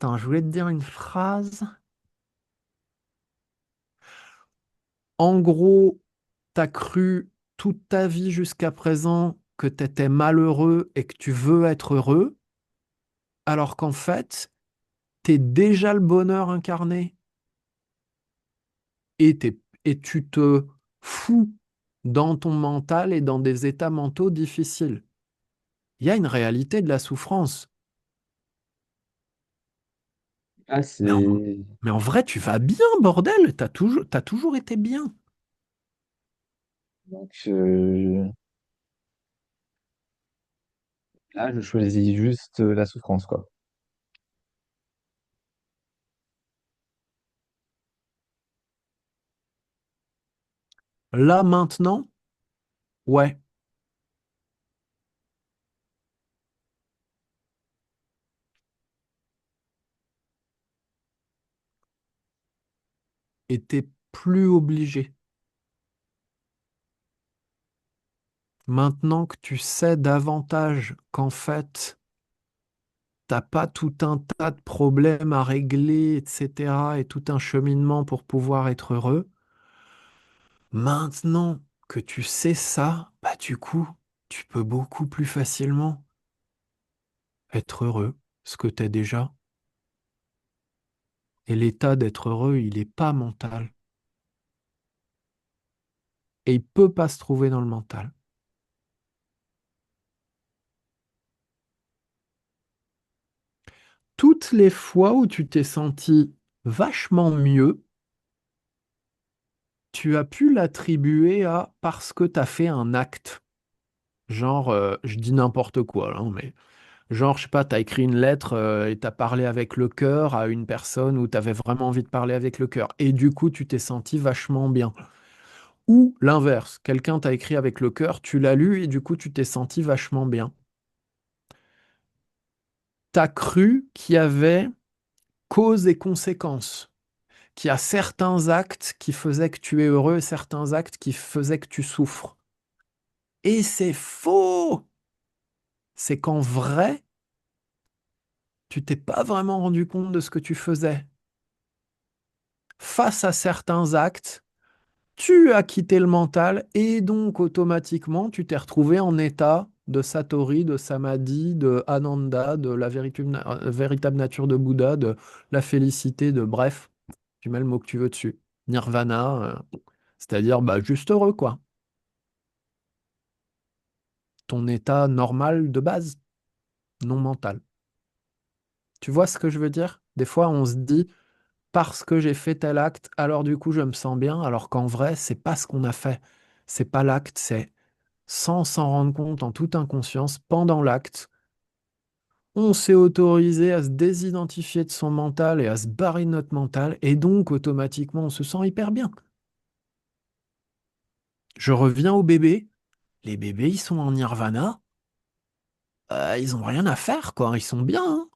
Attends, je voulais te dire une phrase. En gros, t'as cru toute ta vie jusqu'à présent que t'étais malheureux et que tu veux être heureux, alors qu'en fait, t'es déjà le bonheur incarné. Et tu te fous dans ton mental et dans des états mentaux difficiles. Il y a une réalité de la souffrance.
Ah,
Mais en,
c'est.
mais en vrai, tu vas bien, bordel. T'as toujours été bien.
Donc, là, je choisis juste la souffrance, quoi.
Là, maintenant, ouais. et t'es plus obligé. Maintenant que tu sais davantage qu'en fait, t'as pas tout un tas de problèmes à régler, etc., et tout un cheminement pour pouvoir être heureux, maintenant que tu sais ça, bah du coup, tu peux beaucoup plus facilement être heureux, ce que t'es déjà. Et l'état d'être heureux, il n'est pas mental. Et il peut pas se trouver dans le mental. Toutes les fois où tu t'es senti vachement mieux, tu as pu l'attribuer à parce que tu as fait un acte. Genre, je dis n'importe quoi, là, hein, mais genre, je sais pas, tu as écrit une lettre et tu as parlé avec le cœur à une personne où tu avais vraiment envie de parler avec le cœur. Et du coup, tu t'es senti vachement bien. Ou l'inverse, quelqu'un t'a écrit avec le cœur, tu l'as lu et du coup, tu t'es senti vachement bien. Tu as cru qu'il y avait cause et conséquence, qu'il y a certains actes qui faisaient que tu es heureux et certains actes qui faisaient que tu souffres. Et c'est faux! C'est qu'en vrai, tu t'es pas vraiment rendu compte de ce que tu faisais. Face à certains actes, tu as quitté le mental et donc automatiquement, tu t'es retrouvé en état de Satori, de Samadhi, de Ananda, de la véritable nature de Bouddha, de la félicité, de bref, tu mets le mot que tu veux dessus. Nirvana, c'est-à-dire bah, juste heureux, quoi. Ton état normal de base, non mental. Tu vois ce que je veux dire? Des fois, on se dit, parce que j'ai fait tel acte, alors du coup, je me sens bien, alors qu'en vrai, c'est pas ce qu'on a fait. C'est pas l'acte, c'est sans s'en rendre compte en toute inconscience, pendant l'acte, on s'est autorisé à se désidentifier de son mental et à se barrer de notre mental, et donc automatiquement, on se sent hyper bien. Je reviens aux bébés. Les bébés, ils sont en nirvana. Ils ont rien à faire, quoi. Ils sont bien, hein.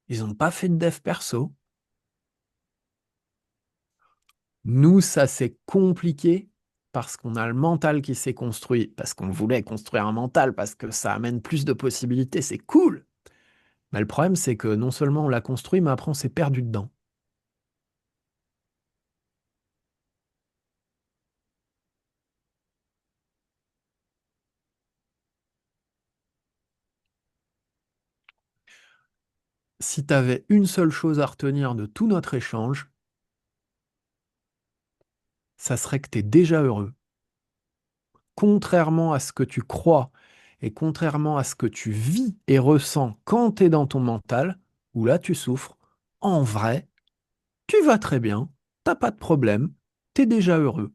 Ils n'ont pas fait de dev perso. Nous, ça c'est compliqué parce qu'on a le mental qui s'est construit, parce qu'on voulait construire un mental, parce que ça amène plus de possibilités, c'est cool. Mais le problème, c'est que non seulement on l'a construit, mais après on s'est perdu dedans. Si tu avais une seule chose à retenir de tout notre échange, ça serait que tu es déjà heureux. Contrairement à ce que tu crois et contrairement à ce que tu vis et ressens quand tu es dans ton mental, où là tu souffres, en vrai, tu vas très bien, t'as pas de problème, tu es déjà heureux.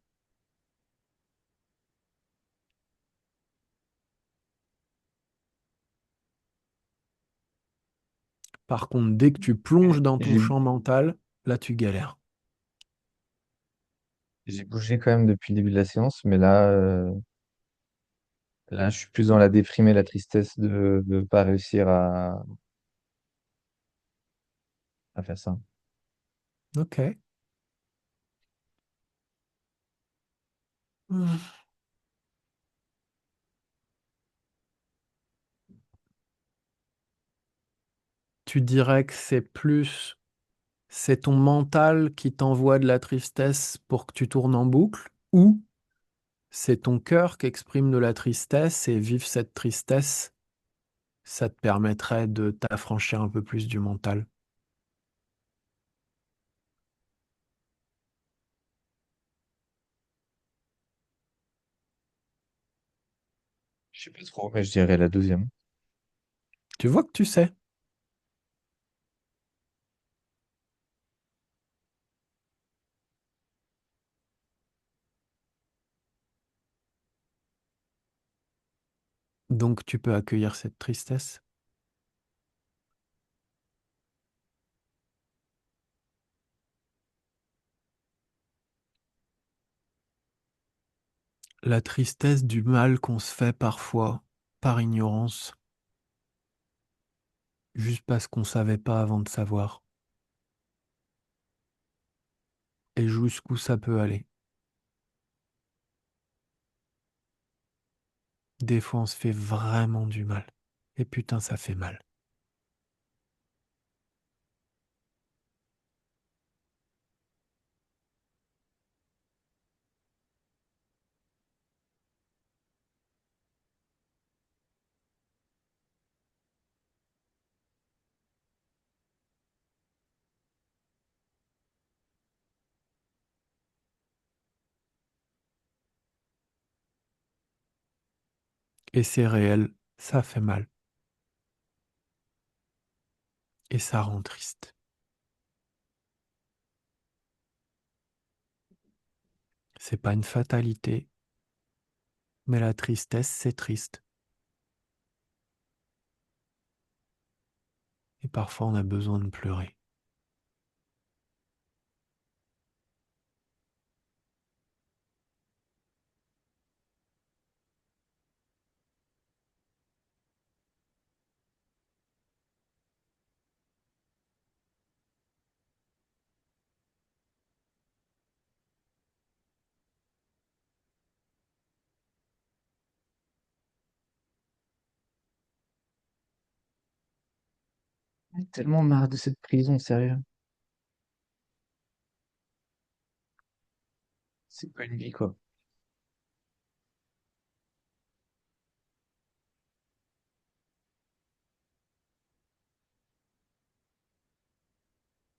Par contre, dès que tu plonges dans ton
J'ai
champ mental, là tu galères.
j'ai bougé quand même depuis le début de la séance, mais là, je suis plus dans la déprime et la tristesse de ne pas réussir à faire ça.
Ok. Hmm. Tu dirais que c'est ton mental qui t'envoie de la tristesse pour que tu tournes en boucle, ou c'est ton cœur qui exprime de la tristesse et vivre cette tristesse, ça te permettrait de t'affranchir un peu plus du mental.
Je sais pas trop, mais je dirais la deuxième.
Tu vois que tu sais. Donc tu peux accueillir cette tristesse. La tristesse du mal qu'on se fait parfois par ignorance. juste parce qu'on savait pas avant de savoir, et jusqu'où ça peut aller. Des fois, on se fait vraiment du mal. Et putain, ça fait mal. Et c'est réel, ça fait mal. Et ça rend triste. C'est pas une fatalité, mais la tristesse, c'est triste. Et parfois, on a besoin de pleurer.
J'en ai tellement marre de cette prison, sérieux. C'est pas une vie, quoi.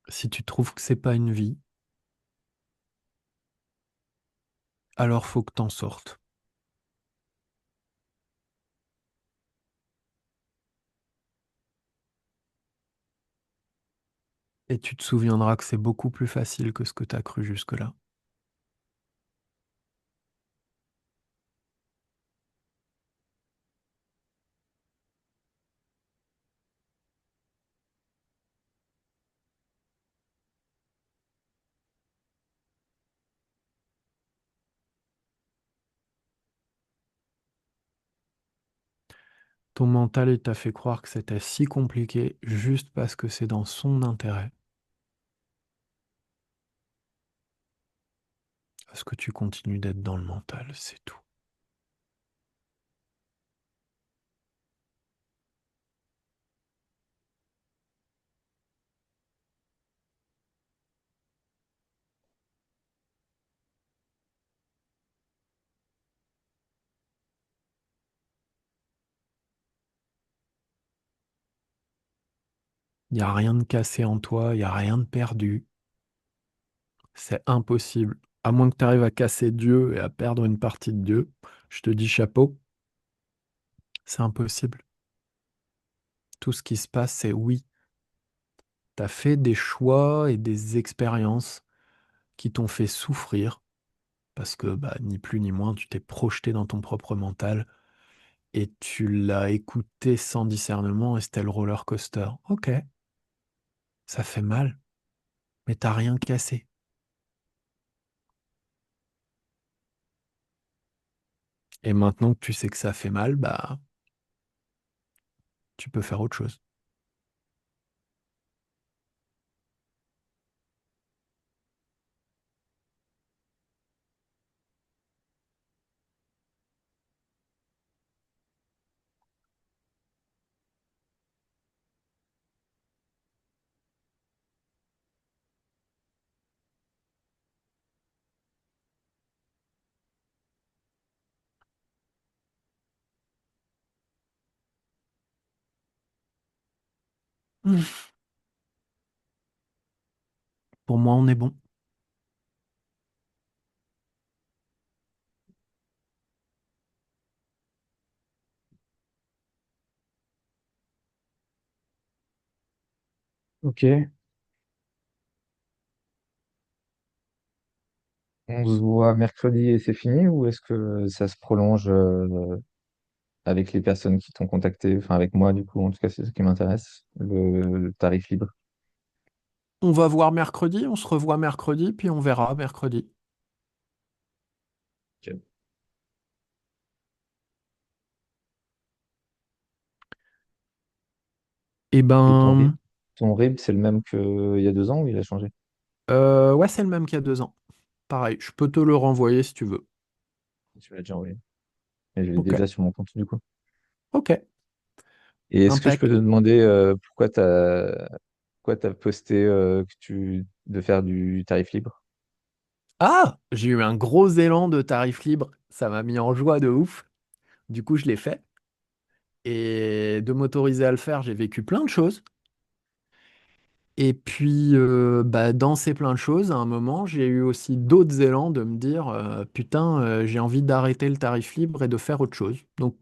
Si tu trouves que c'est pas une vie, alors faut que t'en sortes. Et tu te souviendras que c'est beaucoup plus facile que ce que t'as cru jusque-là. Ton mental, il t'a fait croire que c'était si compliqué juste parce que c'est dans son intérêt. Parce que tu continues d'être dans le mental, c'est tout. Il n'y a rien de cassé en toi, il n'y a rien de perdu. C'est impossible. À moins que tu arrives à casser Dieu et à perdre une partie de Dieu, je te dis chapeau, c'est impossible. Tout ce qui se passe, c'est oui, tu as fait des choix et des expériences qui t'ont fait souffrir, parce que bah, ni plus ni moins, tu t'es projeté dans ton propre mental et tu l'as écouté sans discernement et c'était le roller coaster. Ok, ça fait mal, mais t'as rien cassé. Et maintenant que tu sais que ça fait mal, bah, tu peux faire autre chose. Hmm. Pour moi, on est bon.
Ok. On se voit mercredi et c'est fini ou est-ce que ça se prolonge avec les personnes qui t'ont contacté, enfin avec moi du coup, en tout cas c'est ce qui m'intéresse, le tarif libre.
On va voir mercredi, on se revoit mercredi, puis on verra mercredi.
Ok.
Eh
Et
ben,
ton RIB, c'est le même qu'il y a 2 ans ou il a changé?
ouais, c'est le même qu'il y a 2 ans. Pareil, je peux te le renvoyer si tu veux.
Tu me l'as déjà envoyé. Et je l'ai
Ok,
déjà sur mon compte du coup.
ok,
Et est-ce que je peux
impec.
te demander pourquoi t'as posté de faire du tarif libre?
Ah, j'ai eu un gros élan de tarif libre. Ça m'a mis en joie de ouf. Du coup, je l'ai fait. Et de m'autoriser à le faire, j'ai vécu plein de choses. Et puis, bah, dans ces plein de choses, à un moment, j'ai eu aussi d'autres élans de me dire, putain, j'ai envie d'arrêter le tarif libre et de faire autre chose. Donc,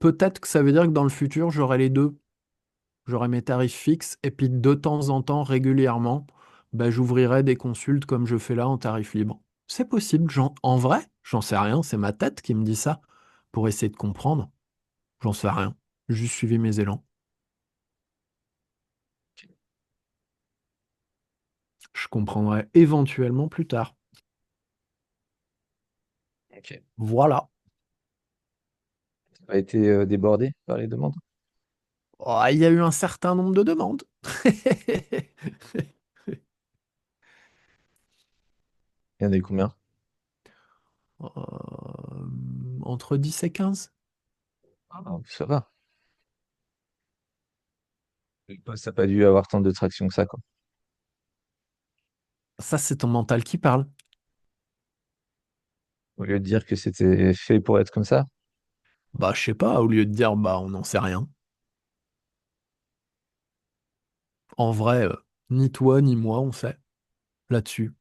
peut-être que ça veut dire que dans le futur, j'aurai les deux. J'aurai mes tarifs fixes et puis de temps en temps, régulièrement, bah, j'ouvrirai des consultes comme je fais là en tarif libre. C'est possible. En vrai, j'en sais rien. C'est ma tête qui me dit ça pour essayer de comprendre. J'en sais rien. J'ai juste suivi mes élans. Je comprendrai éventuellement plus tard.
Ok.
Voilà.
Tu as été débordé par les demandes?
Oh, il y a eu un certain nombre de demandes.
Il y en a eu combien?
Entre 10 et 15.
Ah, ça va. Ça n'a pas dû avoir tant de traction que ça, quoi.
Ça, c'est ton mental qui parle.
Au lieu de dire que c'était fait pour être comme ça.
Bah, je sais pas, au lieu de dire, bah, on n'en sait rien. En vrai, ni toi ni moi, on sait là-dessus.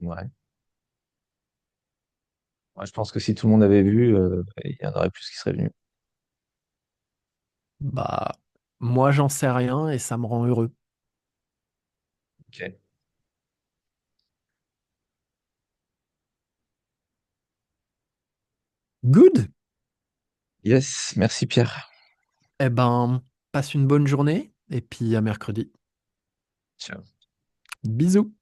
Ouais. Moi, je pense que si tout le monde avait vu, il y en aurait plus qui seraient venus.
Bah, moi, j'en sais rien et ça me rend heureux.
Ok.
Good!
Yes, merci Pierre.
Eh ben, passe une bonne journée et puis à mercredi.
Ciao.
Bisous!